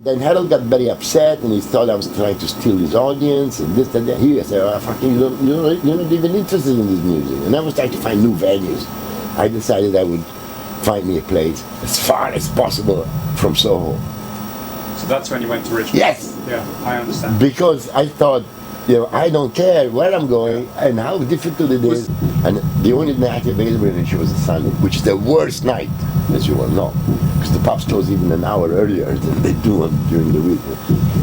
Then Harold got very upset, and he thought I was trying to steal his audience, and this and that. He said, oh, fucking, you're not even interested in this music. And I was trying to find new venues. I decided I would find me a place as far as possible from Soho. So that's when you went to Richmond? Yes! Yeah, I understand. Because I thought, I don't care where I'm going and how difficult it is. And the only night available in Richmond was a Sunday, which is the worst night, as you all know. Because the pubs close even an hour earlier than they do during the week.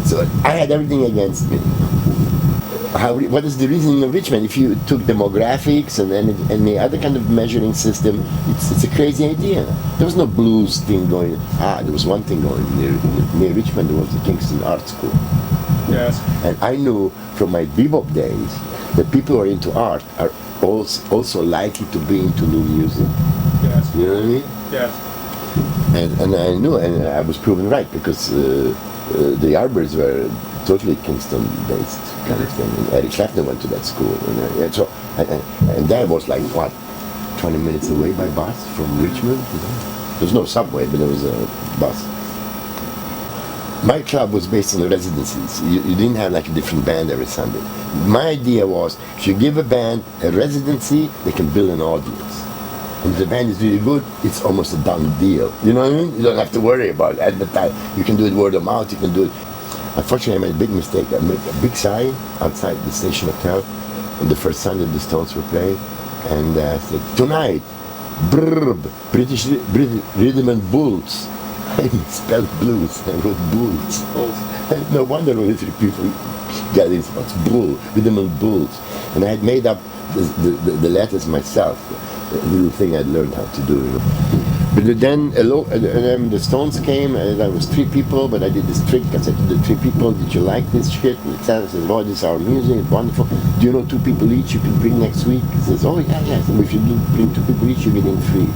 So I had everything against me. What is the reasoning of Richmond? If you took demographics and any other kind of measuring system, it's a crazy idea. There was no blues thing going. There was one thing going near Richmond. There was the Kingston Art School. Yes. And I knew from my bebop days that people who are into art are also likely to be into new music. Yes. You know what I mean? Yes. And I knew, and I was proven right, because the Arbors were totally Kingston-based kind of thing. And Eric Clapton went to that school, and that was like 20 minutes away by bus from Richmond. There was no subway, but there was a bus. My club was based on the residencies. You didn't have like a different band every Sunday. My idea was, if you give a band a residency, they can build an audience. And if the band is really good, it's almost a done deal. You know what I mean? You don't have to worry about advertising. You can do it word of mouth, you can do it. Unfortunately, I made a big mistake. I made a big sign outside the Station Hotel on the first Sunday the Stones were playing, and I said, tonight, British Rhythm and Bulls. I misspelled blues, I wrote bulls. And no wonder only 3 people got it. It's bull, Rhythm and Bulls. And I had made up the letters myself, a little thing I'd learned how to do. But then the Stones came, and I was 3 people, but I did this trick. I said to the 3 people, did you like this shit? And Santa says, oh, this is our music, it's wonderful. Do you know 2 people each you can bring next week? He says, oh, yes. And if you do bring 2 people each, you get in free.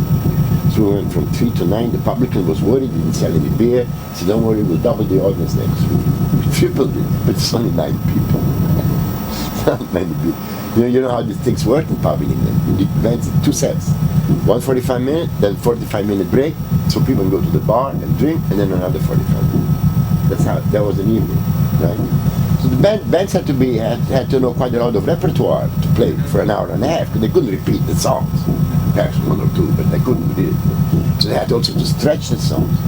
So we went from 3 to 9. The publican was worried, he didn't sell any beer. He said, don't worry, we'll double the audience next week. We tripled it, but it's only 9 people. Not many people. You know how these things work in pub in England. It depends on 2 sets. 1 45-minute, then 45-minute break, so people can go to the bar and drink, and then another 45 minutes. That was an evening, right? So the bands had to know quite a lot of repertoire to play for an hour and a half, because they couldn't repeat the songs. Perhaps 1 or 2, but they couldn't do it. So they had also to stretch the songs.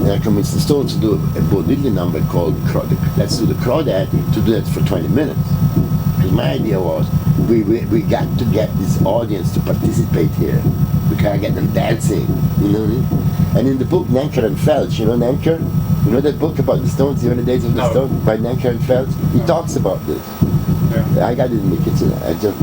And I convinced the Stones to do a Bo Diddley number called Let's Do the Crawdaddy, to do that for 20 minutes. Because my idea was, we got to get this audience to participate here. We can't get them dancing, you know what I mean? And in the book Nanker and Felch, you know Nanker? You know that book about the Stones, the early days of the Stones, by Nanker and Felch? He talks about this. Yeah. I got it in the kitchen.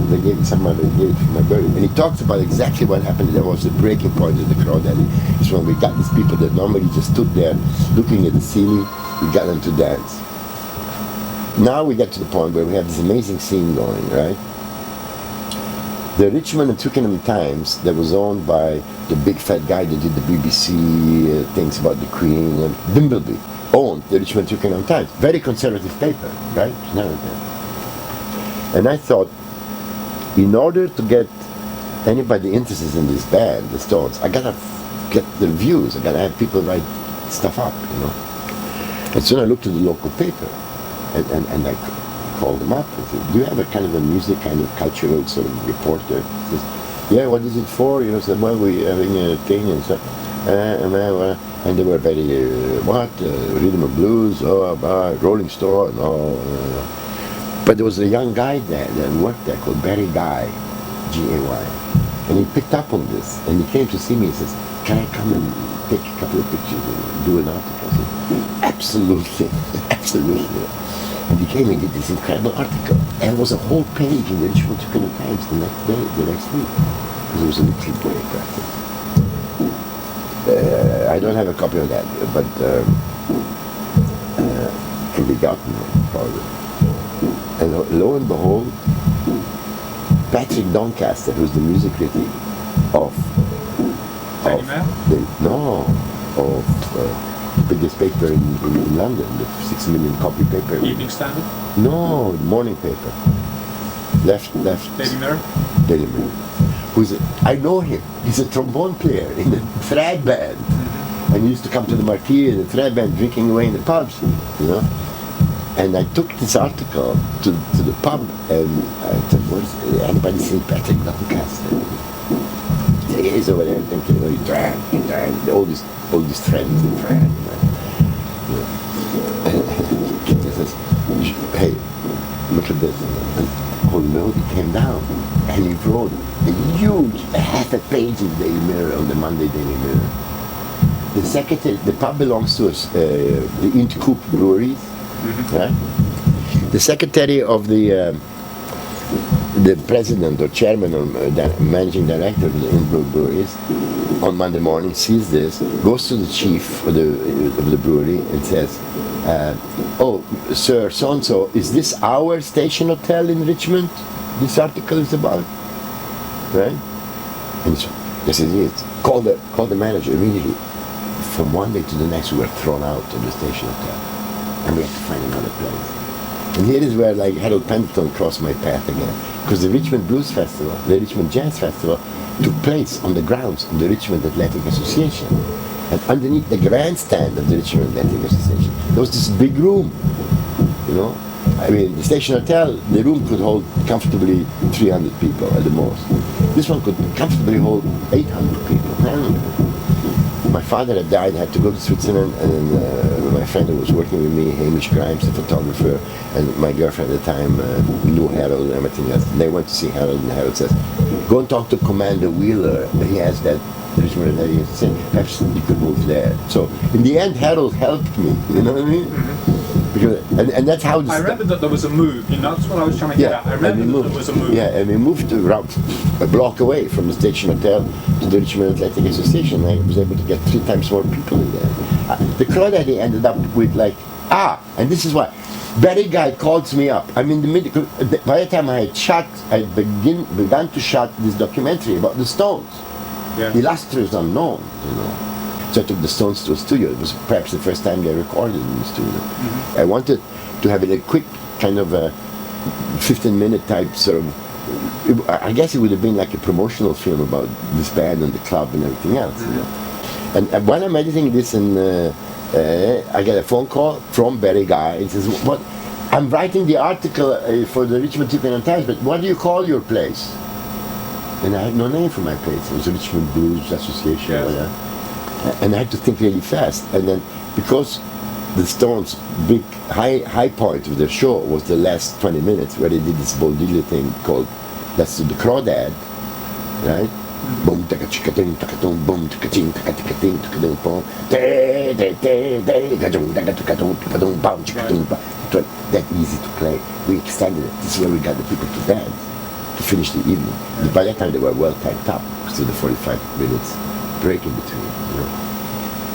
They gave it somebody gave it for my birthday. And he talks about exactly what happened. That was the breaking point of the Crawdaddy. It's when we got these people that normally just stood there looking at the ceiling, we got them to dance. Now we get to the point where we have this amazing scene going, right? The Richmond and Twickenham Times, that was owned by the big fat guy that did the BBC things about the Queen, and Dimbleby owned the Richmond and Twickenham Times. Very conservative paper, right? And I thought, in order to get anybody interested in this band, the Stones, I gotta get the reviews, I gotta have people write stuff up, you know. And so I looked at the local paper, and I called them up and said, do you have a kind of a music, kind of cultural sort of reporter? He says, yeah, what is it for? You know, said, well, we're having a thing and stuff. And they were very, rhythm and blues, Rolling Stone, but there was a young guy there that worked there called Barry Guy, G-A-Y, and he picked up on this, and he came to see me and says, can I come and take a couple of pictures and do an article? I said, absolutely, absolutely. And he came and did this incredible article, and there was a whole page in the Richmond Twickenham Times the next day, the next week, because it was a little break, I think. I don't have a copy of that, but it can be gotten probably. And lo and behold, Patrick Doncaster, who's the music critic of the biggest paper in London, the 6 million copy paper. Evening Standard? No, morning paper. Left. Daily Mirror? Daily Mirror. I know him. He's a trombone player in the Thrag band. And he used to come to the Marquis and the Trabant drinking away in the pubs, you know. And I took this article to the pub and I said, what is anybody St. Patrick Punkcast? He's over there thinking, you know, he drank, all these friends and friends. And he says, hey, look at this. And Gomelsky came down and he wrote a huge half a page in the Daily Mirror, on the Monday Daily Mirror. The secretary, the pub belongs to us, the Int Coop Breweries. Right? The secretary of the president or chairman or managing director of the Innsbruck breweries on Monday morning sees this, goes to the chief of the brewery and says, oh, sir, so-and-so, is this our station hotel in Richmond this article is about? Right? And so, yes, it is. Call the manager immediately. From one day to the next, we were thrown out of the station hotel. And we had to find another place. And here is where like Harold Pendleton crossed my path again. Because the Richmond Blues Festival, the Richmond Jazz Festival, took place on the grounds of the Richmond Athletic Association. And underneath the grandstand of the Richmond Athletic Association, there was this big room, you know. I mean, the station hotel, the room could hold comfortably 300 people at the most. This one could comfortably hold 800 people, 900 people. My father had died, had to go to Switzerland, and my friend who was working with me, Hamish Grimes, the photographer, and my girlfriend at the time knew Harold and everything else. They went to see Harold, and Harold says, go and talk to Commander Wheeler. He has that Richmond Athletic Association. Perhaps you could move there. So in the end, Harold helped me. You know what I mean? Because, and that's how. I remember that there was a move. You know, that's what I was trying to get at. I remember that there was a move. Yeah, and we moved around a block away from the station hotel to the Richmond Athletic Association. I was able to get 3 times more people in there. The Crawdaddy ended up with like, and this is why. Barry Guy calls me up. I'm in the middle. By the time I had begun to shot this documentary about the Stones. Yeah. Illustrious unknown, you know. So I took the Stones to a studio. It was perhaps the first time they recorded in the studio. Mm-hmm. I wanted to have it a quick kind of a 15-minute type sort of, I guess it would have been like a promotional film about this band and the club and everything else. Mm-hmm. You know? And while I'm editing this, and I get a phone call from Barry Guy. He says, "What? I'm writing the article for the Richmond Tippecanoe Times, but what do you call your place?" And I had no name for my place. It was the Richmond Blues Association. Yes. And I had to think really fast. And then, because the Stones' big high point of their show was the last 20 minutes, where they did this Boldiglia thing called "Let's Do the Crawdad," right? Boom, taka chika ting, taka tung, boom, taka ching, taka tika ting, taka tung, boom, de de de de, gajung, taka tika tung, taka tung, boom, chika tung, boom. It was that easy to play. We extended it. This is where we got the people to dance to finish the evening. And by that time, they were well typed up, so the 45 minutes break in between, you know.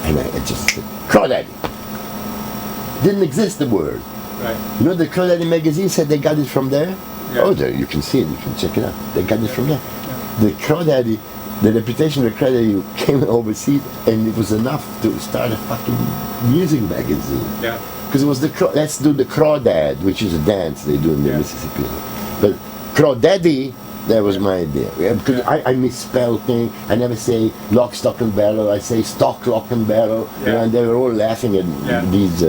And I just said, Crawdaddy. Didn't exist, the word. Right. You know, the Crawdaddy magazine said they got it from there. Yeah. Oh, there, you can see it, you can check it out. They got it from there. Yeah. The Crawdaddy, the reputation of the Crawdaddy came overseas, and it was enough to start a fucking music magazine. Yeah. Because it was let's do the Crawdad, which is a dance they do in the Mississippi. But Crawdaddy, that was my idea. Yeah, because I misspell things. I never say lock, stock, and barrel. I say stock, lock, and barrel. Yeah. You know, and they were all laughing at these.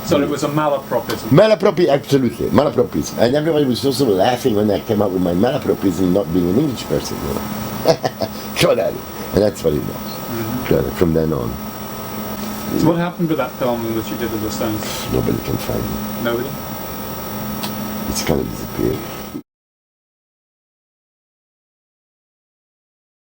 So it was a malapropism. Malapropism, absolutely, malapropism. And everybody was also laughing when I came up with my malapropism, not being an English person. You know? Crawdaddy. And that's what it was. Mm-hmm. From then on. So what happened with that film that you did with the Stones? Nobody can find it. Nobody? It's kind of disappeared.